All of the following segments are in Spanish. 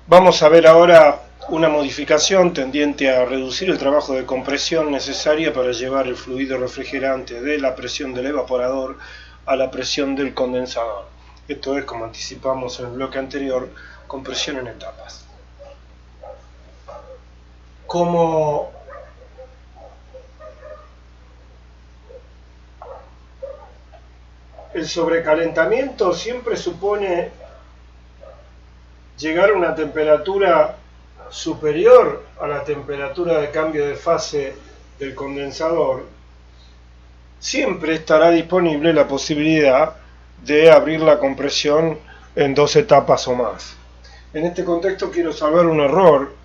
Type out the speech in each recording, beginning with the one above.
Vamos a ver ahora una modificación tendiente a reducir el trabajo de compresión necesaria para llevar el fluido refrigerante de la presión del evaporador a la presión del condensador. Esto es, como anticipamos en el bloque anterior, compresión en etapas. Como el sobrecalentamiento siempre supone llegar a una temperatura superior a la temperatura de cambio de fase del condensador, siempre estará disponible la posibilidad de abrir la compresión en 2 etapas o más. En este contexto quiero salvar un error,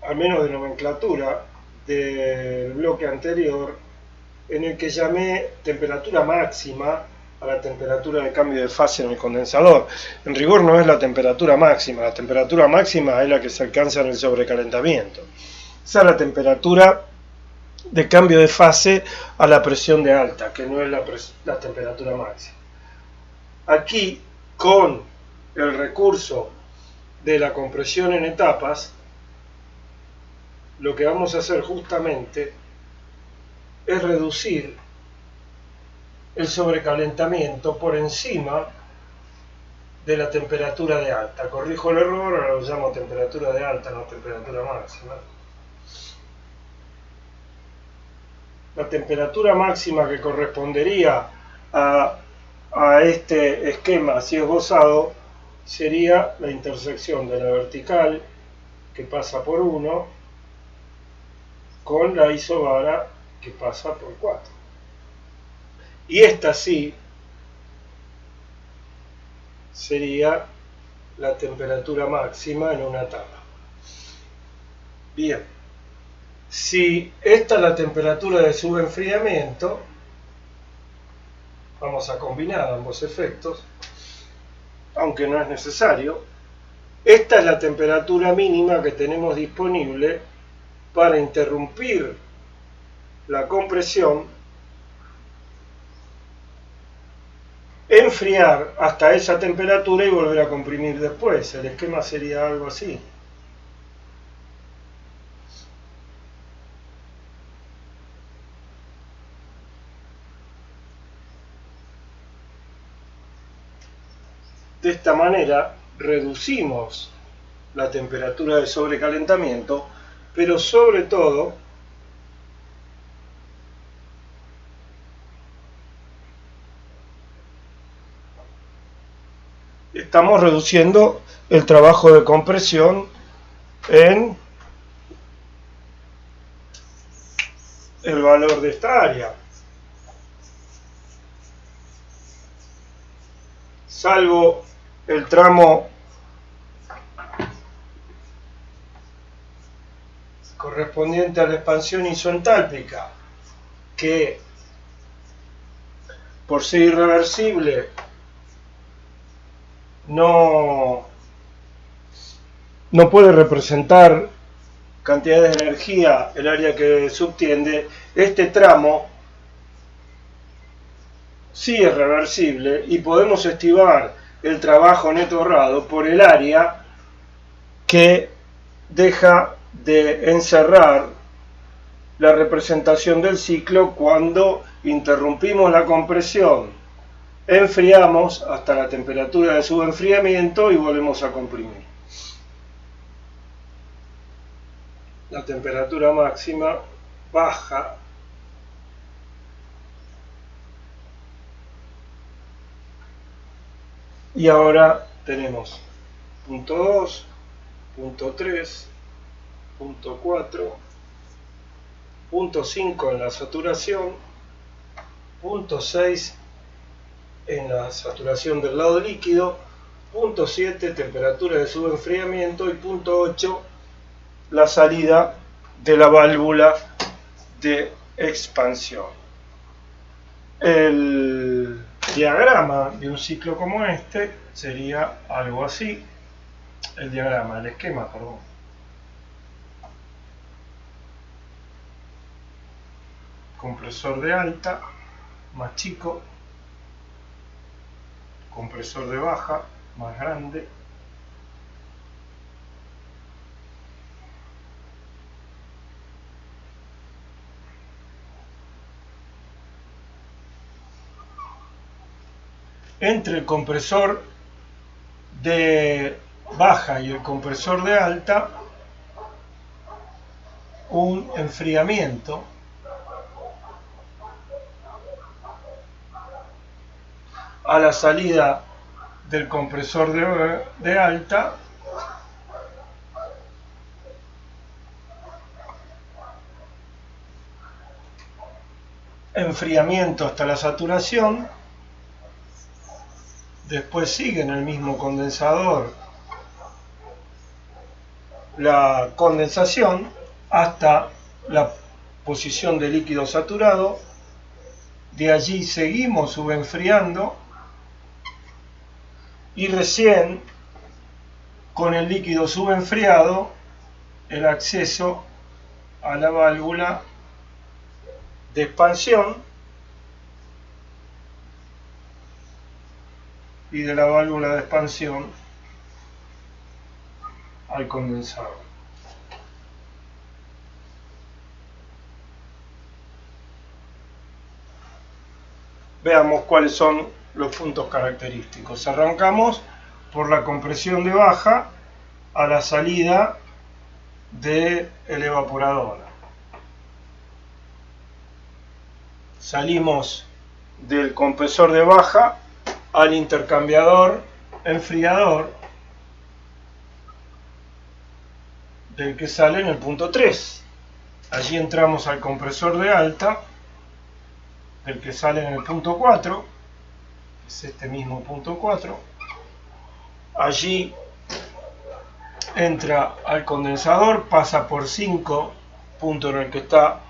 al menos de nomenclatura, del bloque anterior, en el que llamé temperatura máxima a la temperatura de cambio de fase en el condensador. En rigor no es la temperatura máxima es la que se alcanza en el sobrecalentamiento. Esa es la temperatura de cambio de fase a la presión de alta, que no es la temperatura máxima. Aquí, con el recurso de la compresión en etapas, lo que vamos a hacer justamente es reducir el sobrecalentamiento por encima de la temperatura de alta. Corrijo el error, ahora lo llamo temperatura de alta, no temperatura máxima. La temperatura máxima que correspondería a este esquema así esbozado sería la intersección de la vertical, que pasa por 1, con la isobara, que pasa por 4. Y esta sí sería la temperatura máxima en una etapa. Bien, si esta es la temperatura de subenfriamiento, vamos a combinar ambos efectos, aunque no es necesario. Esta es la temperatura mínima que tenemos disponible para interrumpir la compresión, enfriar hasta esa temperatura y volver a comprimir después. El esquema sería algo así. De esta manera reducimos la temperatura de sobrecalentamiento, pero sobre todo estamos reduciendo el trabajo de compresión en el valor de esta área. Salvo el tramo correspondiente a la expansión isoentálpica, que por ser irreversible no puede representar cantidades de energía el área que subtiende. Este tramo sí es reversible y podemos estimar el trabajo neto ahorrado por el área que deja de encerrar la representación del ciclo cuando interrumpimos la compresión, enfriamos hasta la temperatura de subenfriamiento y volvemos a comprimir. La temperatura máxima baja y ahora tenemos punto 2, punto 3, punto 4, punto 5 en la saturación, punto 6 en la saturación del lado líquido, punto 7 temperatura de subenfriamiento y punto 8 la salida de la válvula de expansión. El diagrama de un ciclo como este sería algo así. El esquema, perdón. Compresor de alta, más chico. Compresor de baja, más grande. entre el compresor de baja y el compresor de alta un enfriamiento a la salida del compresor de alta enfriamiento hasta la saturación, después sigue en el mismo condensador la condensación hasta la posición de líquido saturado, de allí seguimos subenfriando y recién con el líquido subenfriado el acceso a la válvula de expansión y de la válvula de expansión al condensador. Veamos cuáles son los puntos característicos. Arrancamos por la compresión de baja a la salida del evaporador. Salimos del compresor de baja al intercambiador enfriador, del que sale en el punto 3. Allí entramos al compresor de alta, del que sale en el punto 4, es este mismo punto 4. Allí entra al condensador, pasa por 5, punto en el que está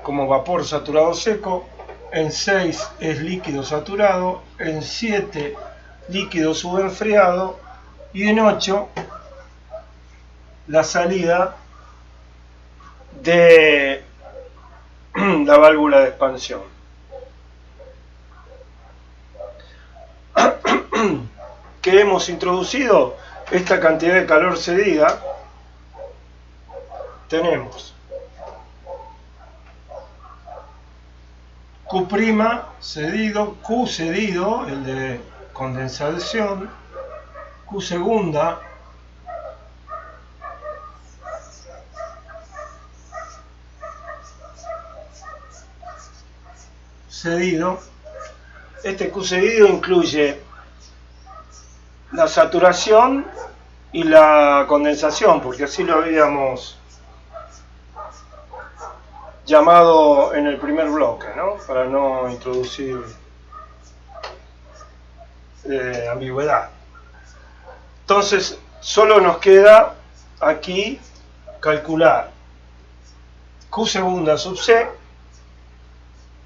como vapor saturado seco, en 6 es líquido saturado, en 7 líquido subenfriado y en 8 la salida de la válvula de expansión. ¿Qué hemos introducido? Esta cantidad de calor cedida. Tenemos Q' cedido, Q cedido, el de condensación, Q segunda, cedido. Este Q cedido incluye la saturación y la condensación, porque así lo habíamos llamado en el primer bloque, ¿no? Para no introducir ambigüedad. Entonces, solo nos queda aquí calcular Q segunda sub C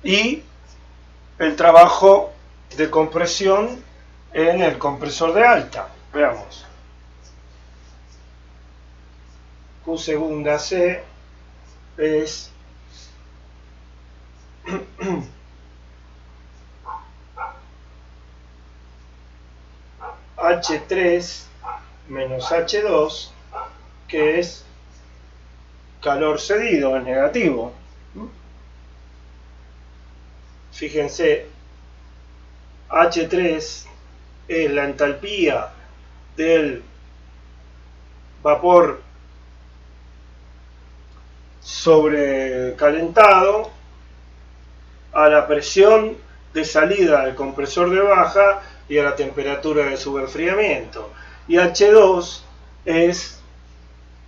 y el trabajo de compresión en el compresor de alta. Veamos. Q segunda C es H3 menos H2, que es calor cedido, es negativo. Fíjense, H3 es la entalpía del vapor sobrecalentado a la presión de salida del compresor de baja y a la temperatura de subenfriamiento. Y H2 es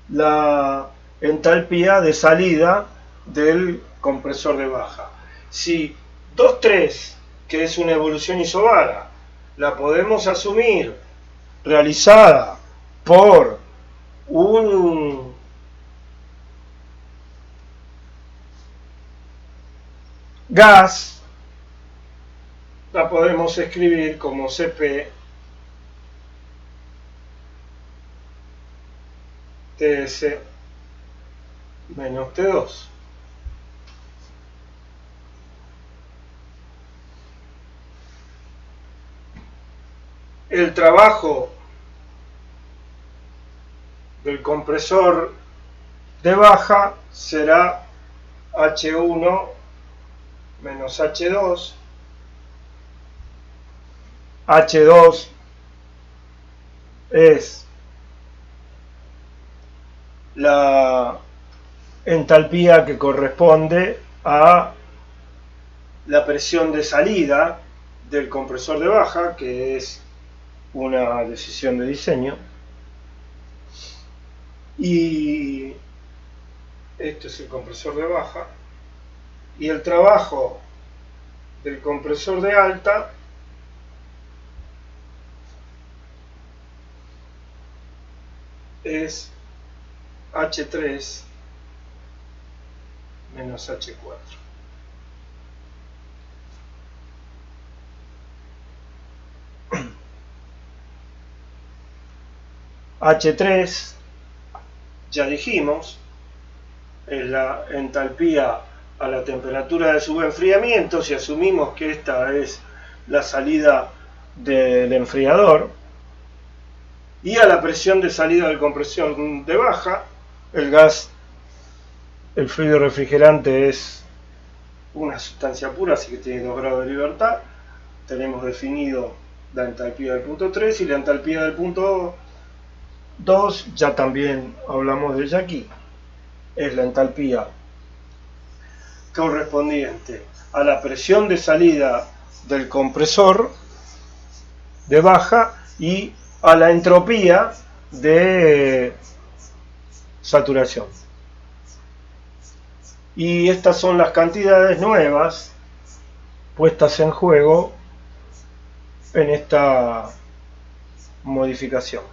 la entalpía de salida del compresor de baja. Si 2,3, que es una evolución isobara, la podemos asumir realizada por un gas, la podemos escribir como Cp Ts menos T2. El trabajo del compresor de baja será H1 menos H2 H2 es la entalpía que corresponde a la presión de salida del compresor de baja, que es una decisión de diseño, y este es el compresor de baja, y el trabajo del compresor de alta es H3 menos H4. H3, ya dijimos, es la entalpía a la temperatura de subenfriamiento, si asumimos que esta es la salida del enfriador, y a la presión de salida del compresor de baja. El gas, el fluido refrigerante, es una sustancia pura, así que tiene 2 grados de libertad. Tenemos definido la entalpía del punto 3 y la entalpía del punto 2, ya también hablamos de ella aquí. Es la entalpía correspondiente a la presión de salida del compresor de baja y a la entropía de saturación. Y estas son las cantidades nuevas puestas en juego en esta modificación.